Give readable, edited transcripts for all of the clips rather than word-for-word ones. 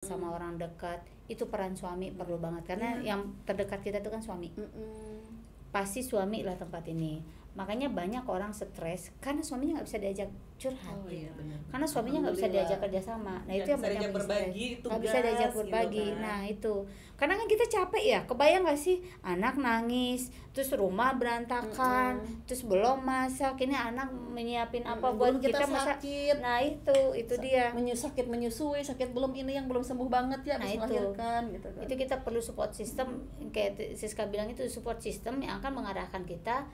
sama orang dekat, itu peran suami perlu banget karena yang terdekat kita itu kan suami. Pasti suami lah tempat ini. Makanya banyak orang stres karena suaminya nggak bisa diajak curhat. Karena suaminya nggak bisa diajak kerjasama. Nah, itu yang mereka nggak bisa diajak berbagi. Gitu kan. Nah, itu karena kan kita capek ya. Kebayang nggak sih anak nangis, terus rumah berantakan, terus belum masak, ini anak menyiapin apa buat kita masak. Nah, itu dia. Sakit menyusui, sakit belum ini yang belum sembuh banget ya, Nah, habis melahirkan gitu kan. Itu kita perlu support system, kayak Siska bilang itu support system yang akan mengarahkan kita,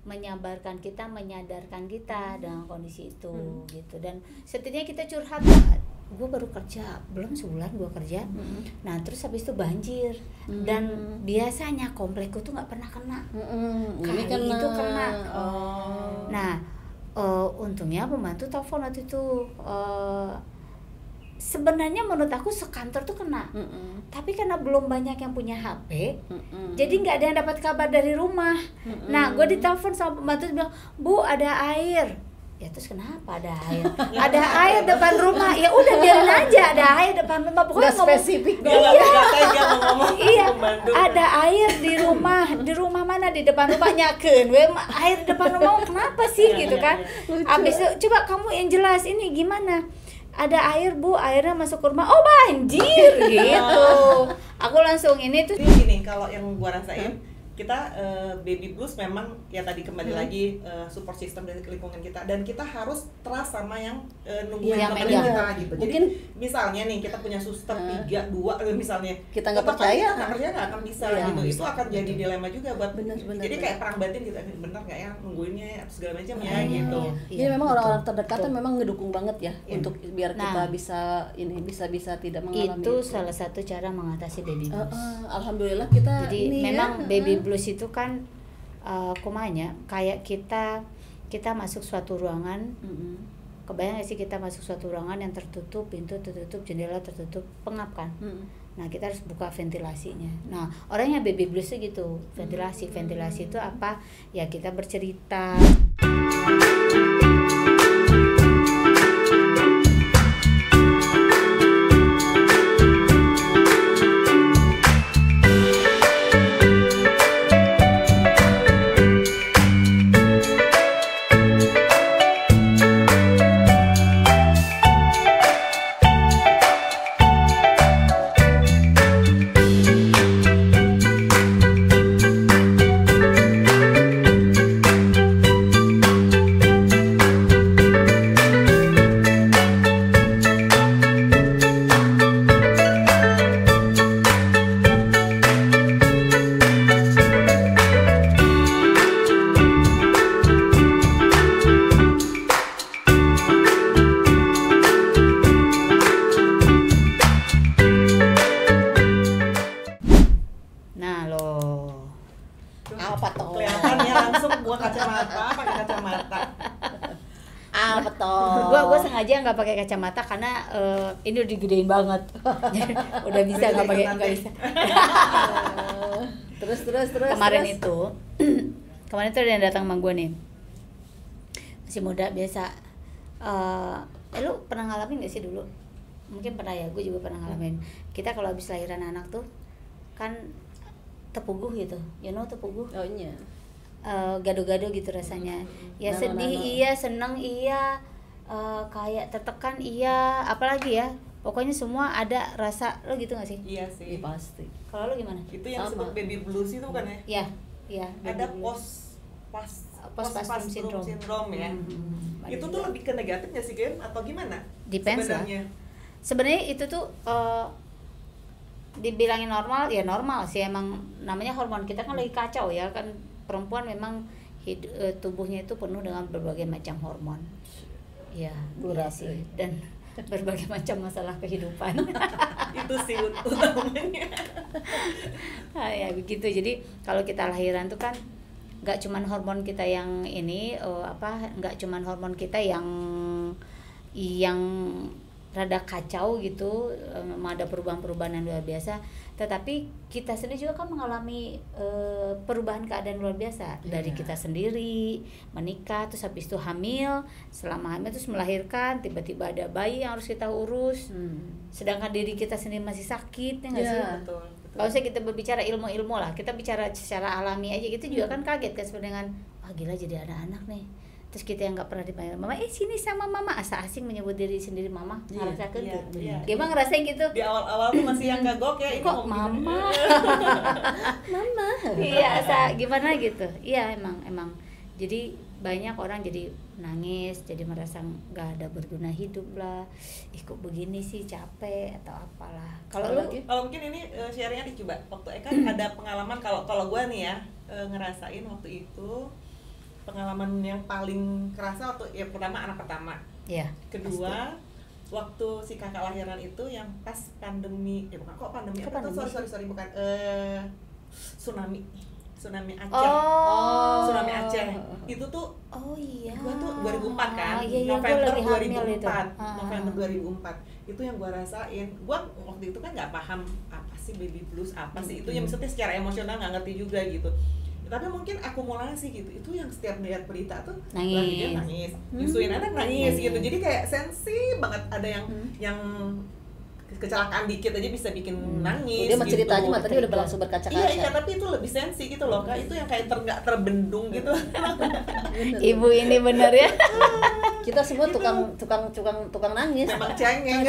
menyabarkan kita, menyadarkan kita dengan kondisi itu gitu. Dan setidaknya kita curhat, gue baru kerja belum sebulan gue kerja, nah terus habis itu banjir, dan biasanya komplekku tuh nggak pernah kena, kali itu kena. Nah untungnya pembantu telepon waktu itu, sebenarnya menurut aku sekantor tuh kena, tapi karena belum banyak yang punya HP, jadi nggak ada yang dapat kabar dari rumah. Nah, gue ditelepon sama pembantu, bilang, "Bu, ada air." Ya terus kenapa ada air? Ada air depan rumah. Ya udah biarin aja ada air depan rumah. Pokoknya spesifik. Iya, ada air di rumah. Di rumah mana? Di depan rumah nyakeun. Air di depan rumah kenapa sih gitu kan? Abis itu coba kamu yang jelas ini gimana? Ada air, Bu, airnya masuk ke rumah. Oh, banjir gitu. Aku langsung ini tuh. Jadi gini, kalau yang gua rasain, kita baby blues memang ya tadi kembali lagi support system dari lingkungan kita, dan kita harus trust sama yang nungguin teman kita gitu. Jadi mungkin misalnya nih kita punya suster 3-2 misalnya, kita nggak percaya nggak akan bisa gitu. Itu akan jadi dilema juga buat jadi kayak perang batin gitu, bener nggak ya nungguinnya atau segala macam ya gitu. Jadi memang orang-orang terdekat tuh memang ngedukung banget ya untuk biar kita bisa tidak mengalami itu. Salah satu cara mengatasi baby blues. Alhamdulillah kita jadi ini memang baby blues itu kan kumanya kayak kita masuk suatu ruangan. Kebayang gak sih kita masuk suatu ruangan yang tertutup, pintu tertutup, jendela tertutup, pengap kan. Nah, kita harus buka ventilasinya. Nah, orangnya baby blues itu gitu, ventilasi itu apa ya, kita bercerita. Gue sengaja nggak pakai kacamata karena ini udah digedein banget. Udah bisa nggak bisa. terus kemarin itu ada yang datang sama gue nih, masih muda biasa. Lu pernah ngalamin nggak sih dulu? Mungkin pernah ya, gue juga pernah ngalamin. Kita kalau habis lahiran anak tuh kan tepuguh gitu, tepuguh. Oh iya. Gado-gado gitu rasanya. Ya sedih iya, seneng iya, kayak tertekan iya, apalagi ya. Pokoknya semua ada rasa. Lo gitu gak sih? Iya sih. Pasti. Kalau lo gimana? Itu yang disebut baby blues itu kan ya? Iya. Ada postpartum syndrome ya. Itu tuh lebih ke negatif nggak sih, Gen? Atau gimana? Depends lah. Sebenarnya itu tuh dibilangin normal, ya normal sih, emang namanya hormon kita kan lagi kacau ya kan. Perempuan memang tubuhnya itu penuh dengan berbagai macam hormon. Ya, iya sih. Dan berbagai macam masalah kehidupan. Itu sih utamanya. Ya begitu. Jadi kalau kita lahiran tuh kan nggak cuman hormon kita yang ini nggak cuman hormon kita yang rada kacau gitu, ada perubahan-perubahan yang luar biasa. Tetapi kita sendiri juga kan mengalami perubahan keadaan luar biasa dari kita sendiri menikah, terus habis itu hamil, selama hamil terus melahirkan, tiba-tiba ada bayi yang harus kita urus, sedangkan diri kita sendiri masih sakit, ya nggak sih? Betul. Kalau saya kita berbicara ilmu-ilmu lah, kita bicara secara alami aja gitu juga kan kaget kan sebenarnya dengan wah gila jadi ada anak nih. Terus kita yang nggak pernah dipanggil mama, sini sama mama, asa asing menyebut diri sendiri mama, ngerasain gitu. Gimana ngerasain gitu? Di awal-awal tuh masih yang gagok ya, kok mama, mama, iya asa gimana gitu. Iya emang. Jadi banyak orang jadi nangis, jadi merasa nggak ada berguna hidup lah. Kok begini sih, capek atau apalah. Kalau mungkin ini sharingnya dicoba. Waktu Eka ada pengalaman kalau gue nih ya ngerasain waktu itu. Pengalaman yang paling kerasa waktu ya pertama anak pertama, kedua pasti. Waktu si kakak lahiran itu yang pas pandemi, bukan kok pandemi, sorry bukan tsunami Aceh. Tsunami Aceh itu tuh gua tuh 2004 kan, November 2004 itu yang gua rasain. Gua waktu itu kan nggak paham apa sih baby blues, apa sih itu yang maksudnya secara emosional nggak ngerti juga gitu. Tapi mungkin akumulasi gitu, itu yang setiap lihat berita tuh nangis, nyusuin anak nangis gitu, jadi kayak sensi banget, ada yang kecelakaan dikit aja bisa bikin nangis. Dia mah ceritanya matanya udah berlangsung berkaca-kaca. Iya, tapi itu lebih sensi gitu loh Kak, itu yang kayak nggak terbendung gitu. Ibu ini bener ya. Kita semua tukang nangis. Memang cengeng.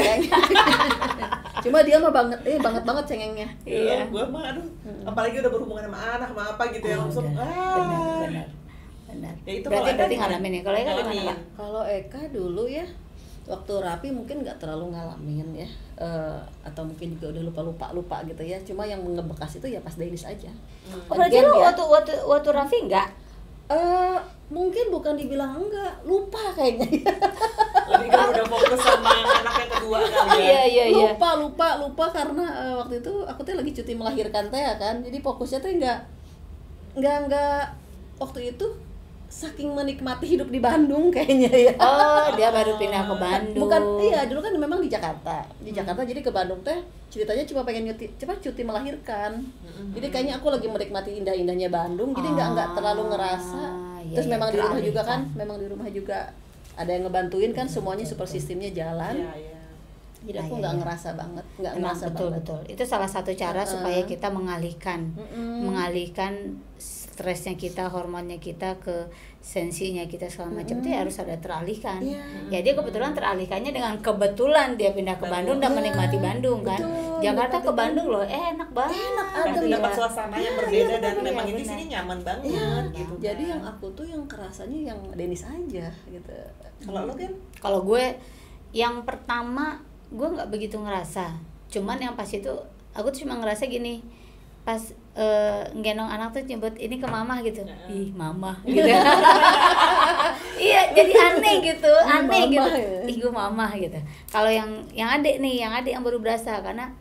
Cuma dia mah banget cengengnya. Iya, gua mah aduh, apalagi udah berhubungan sama anak sama apa gitu ya langsung. Benar. Ya itu berarti ngalamin ya. Kalau Eka gimana? Kalau Eka dulu ya waktu rapi mungkin nggak terlalu ngalamin ya, atau mungkin juga udah lupa gitu ya. Cuma yang ngebekas itu ya pas Denis aja. Berarti lo waktu rapi nggak? Mungkin bukan dibilang enggak, lupa kayaknya. Lebih kan udah fokus sama anak yang kedua kali ya. Iya. Lupa karena waktu itu aku tuh lagi cuti melahirkan teh kan. Jadi fokusnya tuh enggak waktu itu saking menikmati hidup di Bandung kayaknya ya. Dia baru pindah ke Bandung. Bukan, iya dulu kan memang di Jakarta. Jadi ke Bandung teh ceritanya cuma pengen cuti melahirkan. Jadi kayaknya aku lagi menikmati indah-indahnya Bandung. Jadi nggak terlalu ngerasa. Terus memang di rumah juga kan, memang di rumah juga ada yang ngebantuin kan, semuanya super sistemnya jalan. Jadi aku nggak ngerasa banget, betul. Itu salah satu cara supaya kita mengalihkan stresnya kita, hormonnya kita ke sensinya kita segala macam itu ya harus ada teralihkan. Ya dia kebetulan teralihkannya dengan kebetulan dia pindah ke Bandung dan menikmati Bandung kan. Jakarta ke Bandung loh, enak banget. Dapat suasana yang berbeda dan memang ini sini nyaman banget gitu. Jadi yang aku tuh yang kerasanya yang Denis aja gitu. Kalau lo kan? Kalau gue yang pertama gue nggak begitu ngerasa, cuman yang pas itu aku tuh cuma ngerasa gini, pas gendong anak tuh nyebut ini ke mama gitu, ih mama gitu. Iya jadi aneh gitu, gitu. Ih gue mama gitu. Kalau yang adik yang baru berasa, karena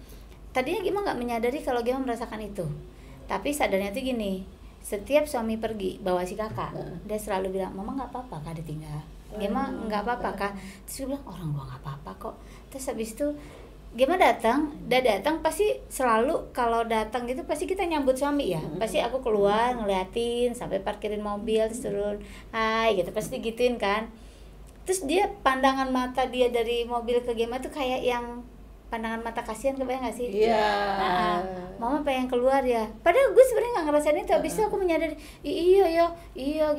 tadinya Gima nggak menyadari kalau Gima merasakan itu, tapi sadarnya tuh gini, setiap suami pergi bawa si kakak, dia selalu bilang mama nggak apa-apa kak ditinggal. Gima nggak apa-apa kak. Terus gue bilang orang gua nggak apa-apa kok. Terus habis itu Gima datang pasti selalu kalau datang gitu pasti kita nyambut suami ya. Pasti aku keluar ngeliatin sampai parkirin mobil terus turun, hai gitu pasti gituin kan. Terus dia pandangan mata dia dari mobil ke Gima tuh kayak yang pandangan mata kasihan, kebayang gak sih? Iya. Mama pengen keluar ya. Padahal gue sebenarnya nggak ngerasain itu. Habis itu aku menyadari, iya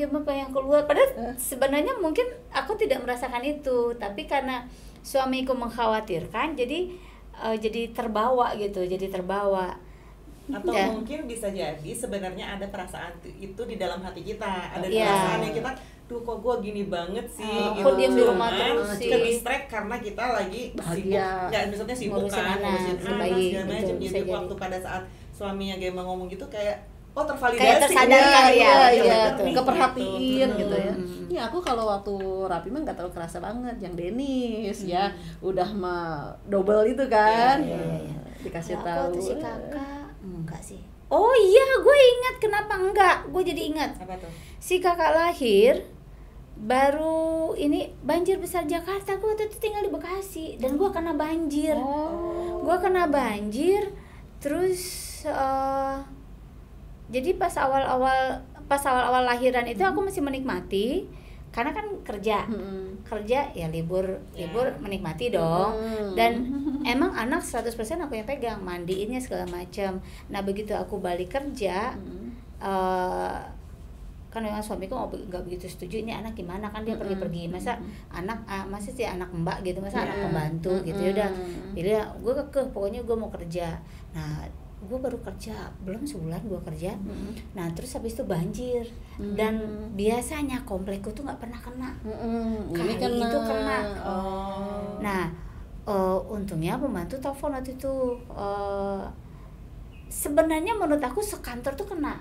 Gima pengen keluar. Padahal sebenarnya mungkin aku tidak merasakan itu, tapi karena suamiku mengkhawatirkan, jadi terbawa gitu, Atau mungkin bisa jadi sebenarnya ada perasaan itu di dalam hati kita, ada perasaan yang kita, duh kok gue gini banget sih, gitu. Kok diam di rumah terus sih, kita distract karena kita lagi sibuk, nggak misalnya sibuk kan, ngurusin anak segala macam. Jadi waktu pada saat suaminya Gema ngomong gitu kayak tervalidasi, kayak tersadarkan keperhatiin gitu ya. Ya aku kalau waktu rapi mah nggak terlalu kerasa banget, yang Denis ya udah mah double itu kan. Dikasih tahu. Si kakak enggak sih. Oh iya, gue ingat kenapa enggak. Gue jadi ingat. Apa tuh? Si kakak lahir baru ini banjir besar Jakarta. Gue waktu itu tinggal di Bekasi dan gue kena banjir. Gue kena banjir terus jadi pas awal lahiran itu aku masih menikmati karena kan kerja ya libur menikmati dong. Dan emang anak 100% aku yang pegang, mandiinnya segala macam. Nah begitu aku balik kerja kan memang suamiku nggak begitu setuju, ini anak gimana kan dia pergi-pergi, masa sih anak mbak gitu, masa anak pembantu gitu. Ya udah pilih gue pokoknya gue mau kerja. Nah gue baru kerja belum sebulan gue kerja. Nah terus habis itu banjir dan biasanya komplekku tuh nggak pernah kena, kali itu kena. Nah untungnya pembantu telepon waktu itu, sebenarnya menurut aku sekantor tuh kena,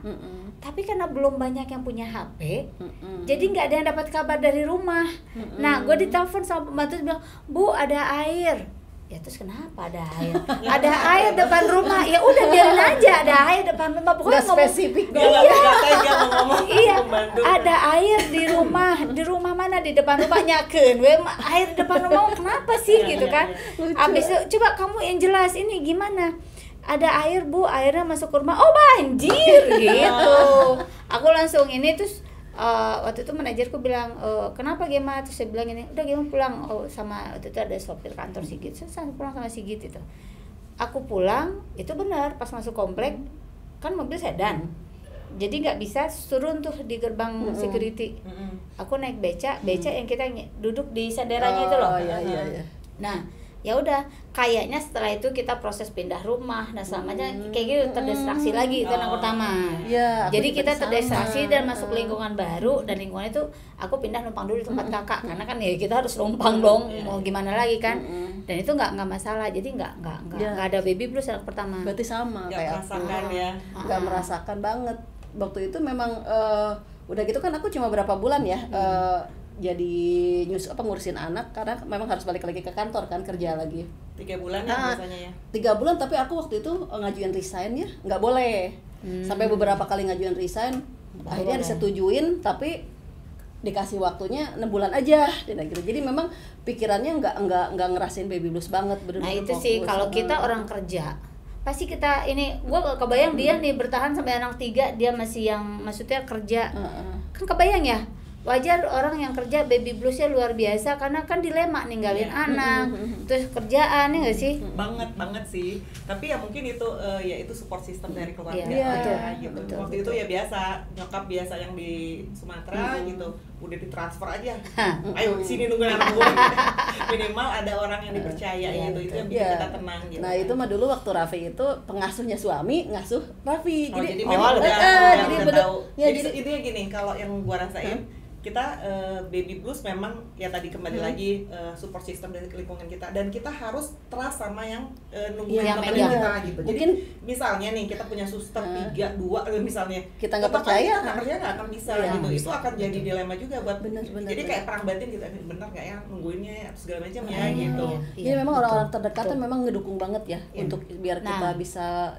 tapi karena belum banyak yang punya HP, jadi nggak ada yang dapat kabar dari rumah. Nah gue ditelepon sama pembantu bilang, Bu ada air. Ya terus kenapa ada air? Ada air depan rumah. Ya udah biarin aja ada air depan rumah. Pokoknya spesifik. Iya, ada air di rumah mana, di depan rumah nyakeun. Air di depan rumah kenapa sih gitu kan? Abis itu coba kamu yang jelas ini gimana? Ada air Bu, airnya masuk ke rumah. Oh banjir gitu. Aku langsung ini terus waktu itu manajerku bilang kenapa Gema, terus saya bilang ini udah Gema pulang sama waktu itu ada sopir kantor Sigit, saya pulang sama Sigit itu. Aku pulang itu benar pas masuk komplek kan mobil sedan, jadi nggak bisa turun tuh di gerbang security. Aku naik beca yang kita duduk di senderanya itu loh. Iya. Nah ya udah kayaknya setelah itu kita proses pindah rumah dan selamanya kayak gitu terdistraksi lagi itu yang pertama. Jadi kita terdistraksi dan masuk lingkungan baru, dan lingkungan itu aku pindah numpang dulu di tempat kakak karena kan ya kita harus numpang dong, mau gimana lagi kan. Dan itu nggak masalah, jadi nggak ada baby blues anak pertama. Berarti sama kayak merasakan ya. Nggak merasakan banget waktu itu. Memang udah gitu kan aku cuma berapa bulan ya jadi ngurusin anak karena memang harus balik lagi ke kantor kan, kerja lagi 3 bulan ya biasanya ya. 3 bulan, tapi aku waktu itu ngajuin resign ya, nggak boleh. Sampai beberapa kali ngajuin resign, akhirnya disetujuin, tapi dikasih waktunya 6 bulan aja dan gitu. Jadi memang pikirannya nggak ngerasain baby blues banget. Nah itu sih kalau kita orang kerja pasti kita ini, gue kebayang dia nih bertahan sampai anak 3, dia masih yang maksudnya kerja kan, kebayang ya. Wajar orang yang kerja baby bluesnya luar biasa karena kan dilema ninggalin anak terus kerjaan, ya nggak sih? Banget sih. Tapi ya mungkin itu ya itu support system dari keluarga gitu. Betul. Waktu itu ya biasa nyokap biasa yang di Sumatera gitu udah ditransfer aja. Ayo sini nungguin anak gue. Minimal ada orang yang dipercaya gitu. Itu yang bikin kita tenang gitu. Nah itu mah dulu waktu Raffi itu pengasuhnya suami ngasuh Raffi. Jadi memang jadi intinya gini, kalau yang gua rasain kita baby blues memang ya tadi kembali lagi support system dari lingkungan kita, dan kita harus trust sama yang nungguin temenin kita gitu. Jadi misalnya nih kita punya suster 3-2 misalnya kita nggak percaya nggak akan bisa gitu. Itu akan jadi dilema juga buat jadi kayak perang batin gitu, bener nggak ya nungguinnya segala macam ya gitu. Jadi memang orang-orang terdekat kan memang ngedukung banget ya untuk biar kita bisa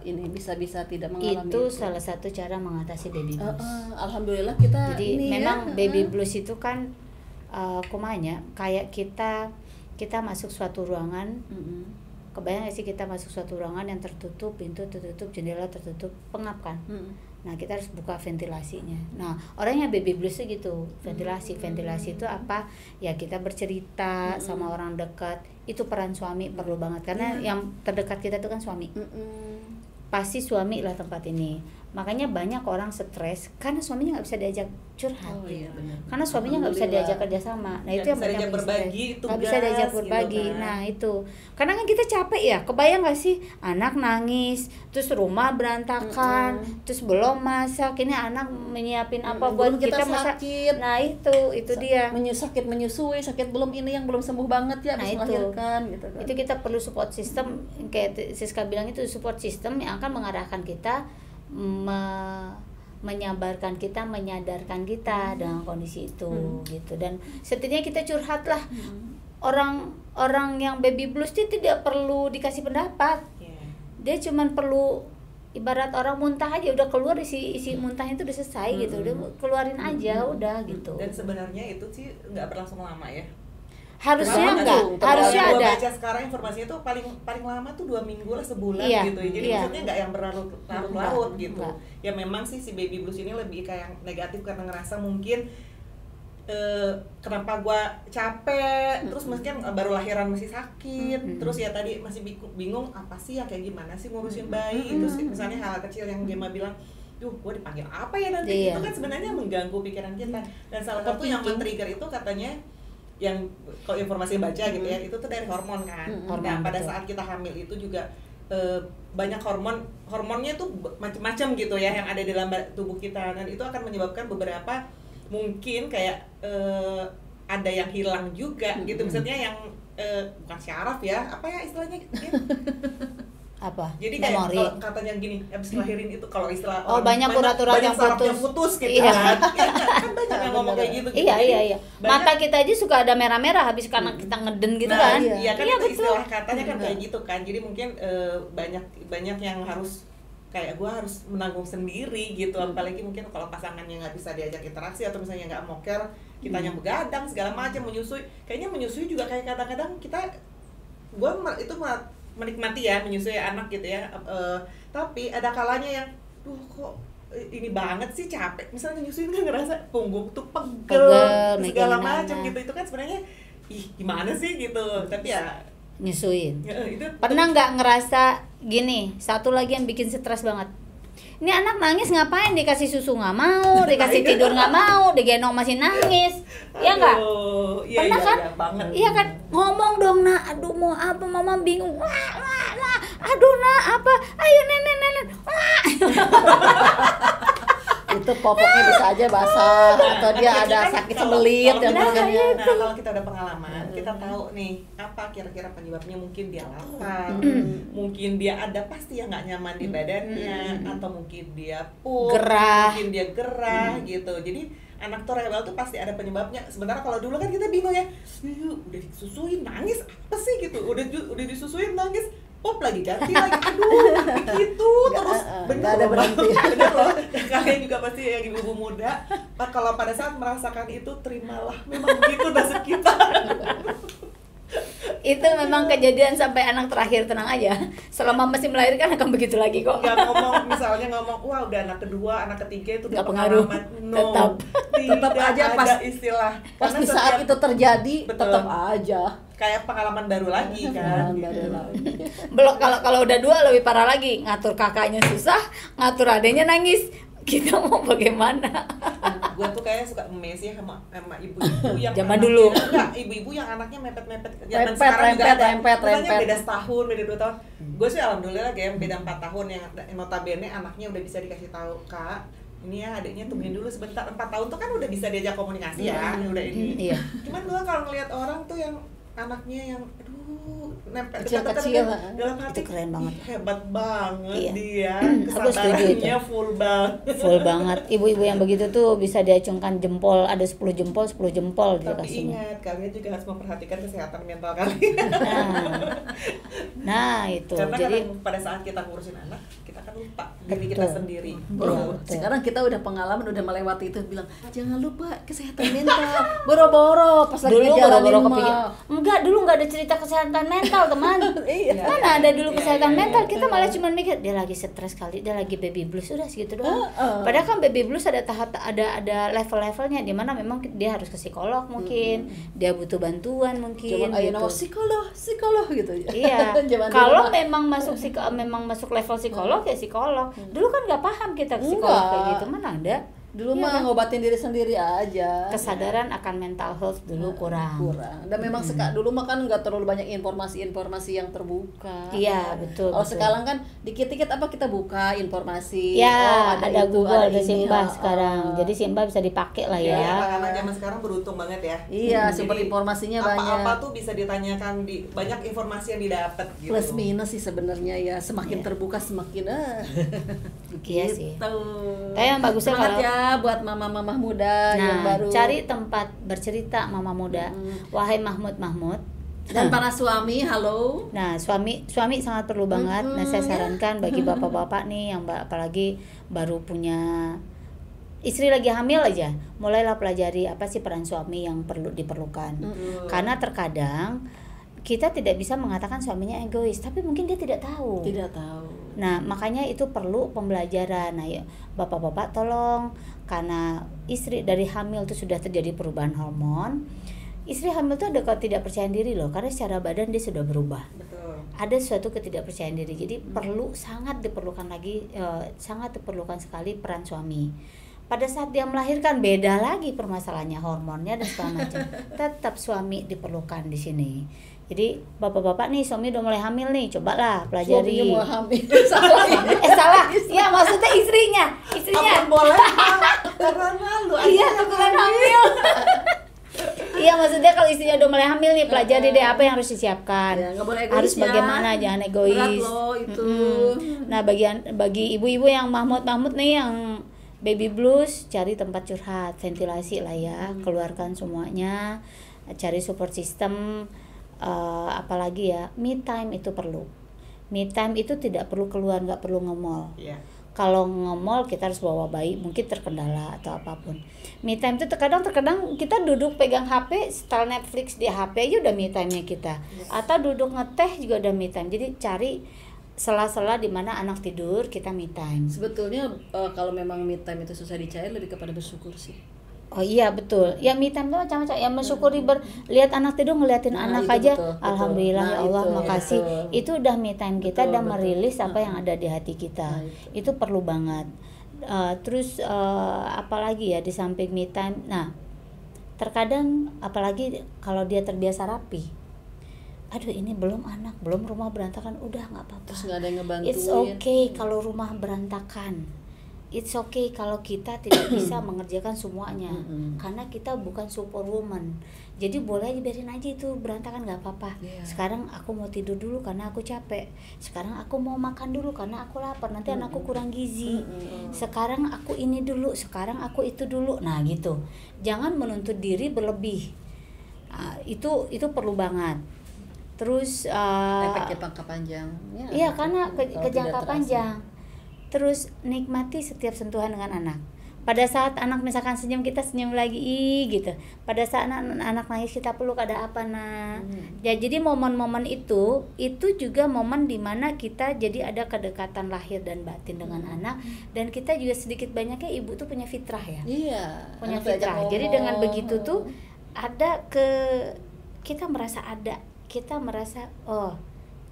tidak mengalami itu salah satu cara mengatasi baby blues. Alhamdulillah kita jadi memang baby blues itu kan kumanya kayak kita masuk suatu ruangan. Kebayang gak sih kita masuk suatu ruangan yang tertutup, pintu tertutup, jendela tertutup, pengap kan. Nah kita harus buka ventilasinya. Nah orang yang baby blues itu gitu, ventilasi itu apa ya, kita bercerita sama orang dekat. Itu peran suami perlu banget karena yang terdekat kita itu kan suami. Pasti suami lah tempat ini. Makanya banyak orang stres karena suaminya nggak bisa diajak curhat, karena suaminya nggak bisa diajak kerjasama. Nah itu yang banyak nggak bisa diajak berbagi gitu kan. Nah itu karena kan kita capek ya. Kebayang nggak sih anak nangis, terus rumah berantakan, terus belum masak, ini anak menyiapin apa buat kita masak. Nah itu dia menyusui sakit, belum ini yang belum sembuh banget ya, nah, melahirkan gitu kan. Itu kita perlu support system, kayak Siska bilang itu support system yang akan mengarahkan kita, menyabarkan kita, menyadarkan kita dengan kondisi itu gitu. Dan setidaknya kita curhat lah. Orang yang baby blues itu tidak perlu dikasih pendapat, dia cuman perlu ibarat orang muntah aja udah keluar isi muntahnya itu udah selesai gitu, udah keluarin aja udah gitu. Dan sebenarnya itu sih nggak berlangsung lama ya. Harusnya harusnya ada. Baca sekarang informasinya tuh paling lama tuh 2 minggu lah, sebulan gitu ya. Jadi maksudnya nggak yang berlarut-larut gitu. Ya memang sih si baby blues ini lebih kayak negatif karena ngerasa mungkin kenapa gua capek, terus mungkin baru lahiran masih sakit, terus ya tadi masih bingung apa sih ya kayak gimana sih ngurusin bayi, terus misalnya hal kecil yang Gemma bilang, duh gua dipanggil apa ya nanti, itu kan sebenarnya mengganggu pikiran kita. Dan salah satu yang men-trigger itu katanya yang kalau informasi baca gitu ya, itu tuh dari hormon kan. Nah pada saat kita hamil itu juga banyak hormonnya tuh macam-macam gitu ya yang ada di dalam tubuh kita, dan itu akan menyebabkan beberapa mungkin kayak ada yang hilang juga gitu, maksudnya yang bukan syaraf ya, apa ya istilahnya apa? Jadi kayak kalau katanya gini, habis lahirin itu kalau istilah banyak urat-urat yang putus gitu kan. Kan banyak yang ngomong kayak gitu. Iya. Mata kita aja suka ada merah-merah habis karena kita ngeden gitu kan. Iya kan itu istilah katanya kan kayak gitu kan. Jadi mungkin banyak yang harus kayak gue harus menanggung sendiri gitu, apalagi mungkin kalau pasangannya nggak bisa diajak interaksi atau misalnya nggak moker, kitanya begadang segala macam, menyusui. Kayaknya menyusui juga kayak kadang-kadang gue itu menikmati ya menyusui anak gitu ya, tapi ada kalanya yang kok ini banget sih, capek misalnya menyusuin kan, ngerasa punggung tuh pegel segala macam gitu. Itu kan sebenarnya gimana sih gitu, tapi ya nyusuin. Pernah nggak ngerasa gini, satu lagi yang bikin stres banget, ini anak nangis ngapain, dikasih susu nggak mau, dikasih tidur nggak mau, digendong masih nangis, ya nggak? Pernah kan? Iya kan, ngomong dong nak, aduh mau apa, mama bingung, wah, aduh nak apa, ayo nenek, wah. Itu popoknya bisa aja basah atau dia ada sakit sembelit dan sebagainya. Nah kalau kita ada pengalaman, kita tahu nih apa kira-kira penyebabnya. Mungkin dia lapar, mungkin dia ada pasti yang nggak nyaman di badannya, atau mungkin dia mungkin dia gerah gitu. Jadi anak tuh rebel tuh pasti ada penyebabnya. Sementara kalau dulu kan kita bingung ya, udah disusuin nangis apa sih gitu, udah disusuin nangis, lagi ganti lagi, aduh gitu terus, bener ada berhenti. Bener loh, kalian juga pasti yang ibu-ibu muda, kalau pada saat merasakan itu, terimalah memang begitu nasib kita. Itu memang kejadian sampai anak terakhir, tenang aja, selama masih melahirkan akan begitu lagi kok. Nggak misalnya ngomong, wah udah anak kedua, anak ketiga itu udah pengaruh, tetap aja pas istilah pas di saat itu terjadi, tetap aja kayak pengalaman baru lagi kan. Belum, kalau udah dua lebih parah lagi, ngatur kakaknya susah, ngatur adenya nangis, kita mau bagaimana? Gue tuh kayak suka emes ya sama ibu-ibu yang zaman dulu. Enggak, ibu-ibu yang anaknya mepet-mepet. Zaman sekarang juga ada. Misalnya beda setahun, beda 2 tahun. Gue sih alhamdulillah kayak beda 4 tahun yang notabene anaknya udah bisa dikasih tahu, Kak, ini ya adiknya tungguin dulu sebentar. 4 tahun tuh kan udah bisa diajak komunikasi ya, udah ini. Cuman gue kalau ngelihat orang tuh yang anaknya yang nempel kecil-kecil dalam hati, itu keren banget, hebat banget dia, kesabarannya full banget. Ibu-ibu yang begitu tuh bisa diacungkan jempol, ada 10 jempol tapi ingat, kalian juga harus memperhatikan kesehatan mental kalian. Nah itu karena jadi pada saat kita ngurusin anak, kita kan lupa diri kita sendiri. Sekarang kita udah pengalaman, udah melewati itu, bilang jangan lupa kesehatan mental. Boro-boro pas lagi ngejalanin enggak, dulu nggak ada cerita kesehatan mental teman. Mana ada dulu kesehatan mental, kita malah cuma mikir dia lagi stres kali, dia lagi baby blues, udah segitu doang. Padahal kan baby blues ada ada level-levelnya, di mana memang dia harus ke psikolog mungkin, dia butuh bantuan mungkin. Coba ayo nama psikolog gitu ya. Iya. Kalau memang masuk level psikolog ya psikolog. Dulu kan nggak paham kita psikolog kayak gitu, mana ada. Dulu mah ngobatin diri sendiri aja. Kesadaran akan mental health dulu kurang. Dan memang dulu mah kan nggak terlalu banyak informasi yang terbuka. Iya, betul. Sekarang kan dikit-dikit apa kita buka informasi. Ya, ada Google, ada Simba sekarang. Jadi Simba bisa dipakai lah ya. Anak zaman sekarang beruntung banget ya. Iya, sumber informasinya banyak. Apa-apa tuh bisa ditanyakan, banyak informasi yang didapat gitu. Plus minus sih sebenarnya ya, semakin terbuka semakin iya sih. Tapi yang bagusnya kalau buat mama-mama muda yang baru, cari tempat bercerita mama muda. Wahai Mahmud, Dan para suami, halo. Nah, suami sangat perlu banget. Nah, saya sarankan bagi bapak-bapak nih yang apalagi baru punya istri lagi hamil aja, mulailah pelajari apa sih peran suami yang perlu diperlukan. Karena terkadang kita tidak bisa mengatakan suaminya egois, tapi mungkin dia tidak tahu. Nah, makanya itu perlu pembelajaran. Nah, ya, bapak-bapak tolong, karena istri dari hamil itu sudah terjadi perubahan hormon. Istri hamil itu ada ketidakpercayaan diri loh, karena secara badan dia sudah berubah. Betul. Ada suatu ketidakpercayaan diri. Jadi sangat diperlukan sekali peran suami. Pada saat dia melahirkan beda lagi permasalahannya, hormonnya dan segala macam. Tetap suami diperlukan di sini. Jadi bapak-bapak nih, suami udah mulai hamil nih, cobalah pelajari. Suaminya mau hamil. Salah. Ya maksudnya istrinya. Apa boleh? Karena malu. Iya, kebetulan hamil. Iya, maksudnya kalau istrinya udah mulai hamil nih, pelajari deh apa yang harus disiapkan. Ya, nggak boleh egois, harus bagaimana, jangan egois. Berat loh itu. Nah, bagi ibu-ibu yang mahmud nih, yang baby blues, cari tempat curhat, ventilasi lah ya, keluarkan semuanya, cari support system. Apalagi ya, me time itu perlu. Me time itu tidak perlu keluar, nggak perlu nge-mall. Kalau nge-mall kita harus bawa bayi, mungkin terkendala atau apapun. Me time itu terkadang kita duduk pegang HP, setel Netflix di HP aja udah me time-nya kita. Atau duduk ngeteh juga udah me time. Jadi cari sela-sela di mana anak tidur, kita me time. Sebetulnya kalau memang me time itu susah dicair, lebih kepada bersyukur sih. Oh iya betul. Ya me time itu macam-macam. Ya mensyukuri lihat anak tidur, ngeliatin anak aja. Betul. Alhamdulillah ya Allah, makasih. Betul. Itu udah me time kita, Betul, dan merilis apa yang ada di hati kita. Itu perlu banget. Terus apalagi ya di samping me time. Nah, terkadang apalagi kalau dia terbiasa rapi. Aduh, ini belum anak, belum rumah berantakan, udah nggak apa-apa. Terus nggak ada yang ngebantuin. It's okay kalau rumah berantakan. It's okay kalau kita tidak bisa mengerjakan semuanya, karena kita bukan superwoman. Jadi boleh biarin aja itu berantakan, nggak apa-apa. Sekarang aku mau tidur dulu karena aku capek. Sekarang aku mau makan dulu karena aku lapar. Nanti anakku kurang gizi. Sekarang aku ini dulu. Sekarang aku itu dulu. Nah gitu. Jangan menuntut diri berlebih. Itu perlu banget. Terus efek jangka panjang. Iya, karena ke jangka panjang. Terus nikmati setiap sentuhan dengan anak. Pada saat anak misalkan senyum, kita senyum lagi gitu. Pada saat anak nangis, kita peluk, ada apa nak. Ya, jadi momen-momen itu juga momen dimana kita jadi ada kedekatan lahir dan batin dengan anak. Dan kita juga sedikit banyaknya ibu tuh punya fitrah ya. Iya. Punya fitrah. Jadi dengan begitu tuh kita merasa ada. Kita merasa oh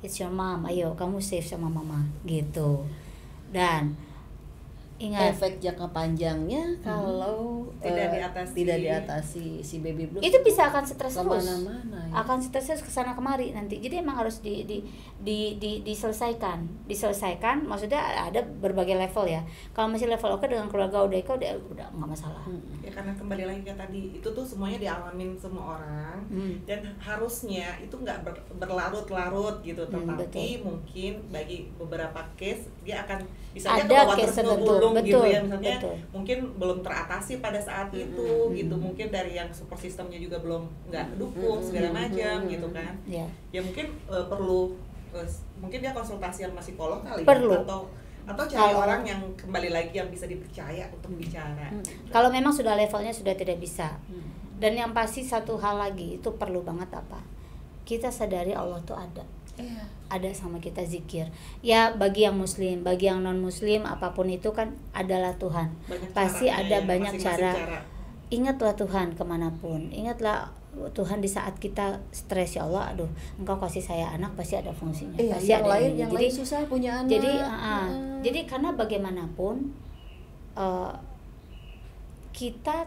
it's your mom, ayo kamu safe sama mama gitu. Dan ingat, efek jangka panjangnya kalau tidak diatasi si baby blues itu bisa akan stres terus, ya? Akan stres terus kesana kemari nanti. Jadi emang harus diselesaikan. Maksudnya ada berbagai level ya. Kalau masih level oke dengan keluarga udah nggak masalah. Ya karena kembali lagi ke tadi, itu tuh semuanya dialamin semua orang, dan harusnya itu nggak berlarut-larut gitu. Tetapi mungkin bagi beberapa case dia akan bisa ada bawa case terus ngegulung gitu ya, misalnya mungkin belum teratasi pada saat itu gitu, mungkin dari yang support sistemnya juga belum nggak dukung segala macam gitu kan. Ya mungkin perlu mungkin dia konsultasi sama psikolog kali perlu. Ya, atau cari orang yang kembali lagi yang bisa dipercaya untuk bicara. Kalau memang sudah levelnya sudah tidak bisa. Dan yang pasti satu hal lagi itu perlu banget apa? Kita sadari Allah tuh ada. Ada sama kita, zikir. Ya bagi yang muslim, bagi yang non muslim, apapun itu kan adalah Tuhan. Pasti ada banyak cara. Ingatlah Tuhan kemanapun. Ingatlah Tuhan di saat kita stres, ya Allah, aduh, Engkau kasih saya anak, pasti ada fungsinya. Pasti yang ada lain, ini. yang Jadi lain susah punya anak. Jadi karena bagaimanapun kita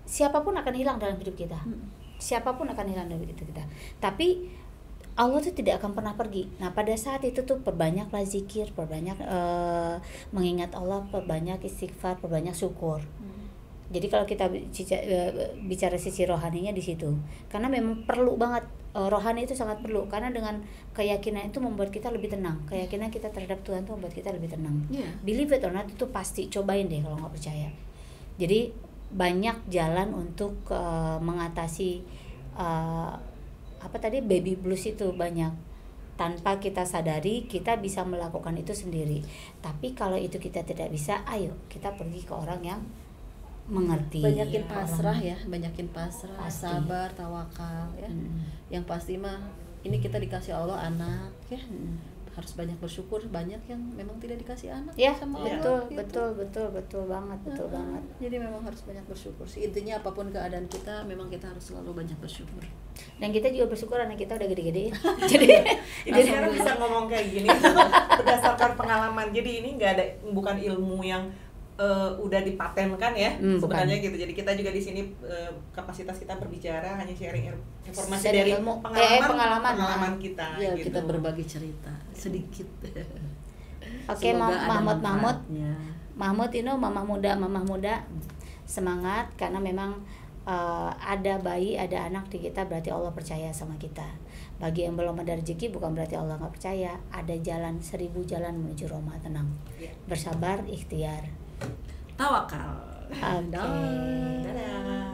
siapapun akan hilang dalam hidup kita. Siapapun akan hilang dalam hidup kita. Tapi Allah tuh tidak akan pernah pergi. Nah pada saat itu tuh perbanyaklah zikir, perbanyak mengingat Allah, perbanyak istighfar, perbanyak syukur. Jadi kalau kita bicara sisi rohaninya di situ, karena memang perlu banget, rohani itu sangat perlu, karena dengan keyakinan itu membuat kita lebih tenang. Keyakinan kita terhadap Tuhan itu membuat kita lebih tenang. Believe it or not, itu pasti, cobain deh kalau nggak percaya. Jadi banyak jalan untuk mengatasi apa tadi baby blues itu banyak. Tanpa kita sadari kita bisa melakukan itu sendiri. Tapi kalau itu kita tidak bisa, ayo kita pergi ke orang yang mengerti. Banyakin pasrah ya, banyakin pasrah, pasti. Sabar, tawakal ya. Yang pasti mah ini kita dikasih Allah anak ya. Harus banyak bersyukur, banyak yang memang tidak dikasih anak ya, sama betul, Allah gitu. betul banget. Jadi memang harus banyak bersyukur sih. Intinya apapun keadaan kita, memang kita harus selalu banyak bersyukur. Dan kita juga bersyukur anak kita udah gede-gede ya. Jadi sekarang bisa ngomong kayak gini berdasarkan pengalaman. Jadi ini bukan ilmu yang udah dipatenkan ya, sebenarnya gitu. Jadi kita juga di sini kapasitas kita berbicara hanya sharing informasi dari ilmu, pengalaman kita. Ya, gitu. Kita berbagi cerita sedikit. Oke, Mahmud ini mamah muda semangat karena memang ada bayi, ada anak di kita, berarti Allah percaya sama kita. Bagi yang belum ada rezeki bukan berarti Allah nggak percaya. Ada jalan, 1000 jalan menuju Roma, tenang. Bersabar, ikhtiar, tawakal. Dadah.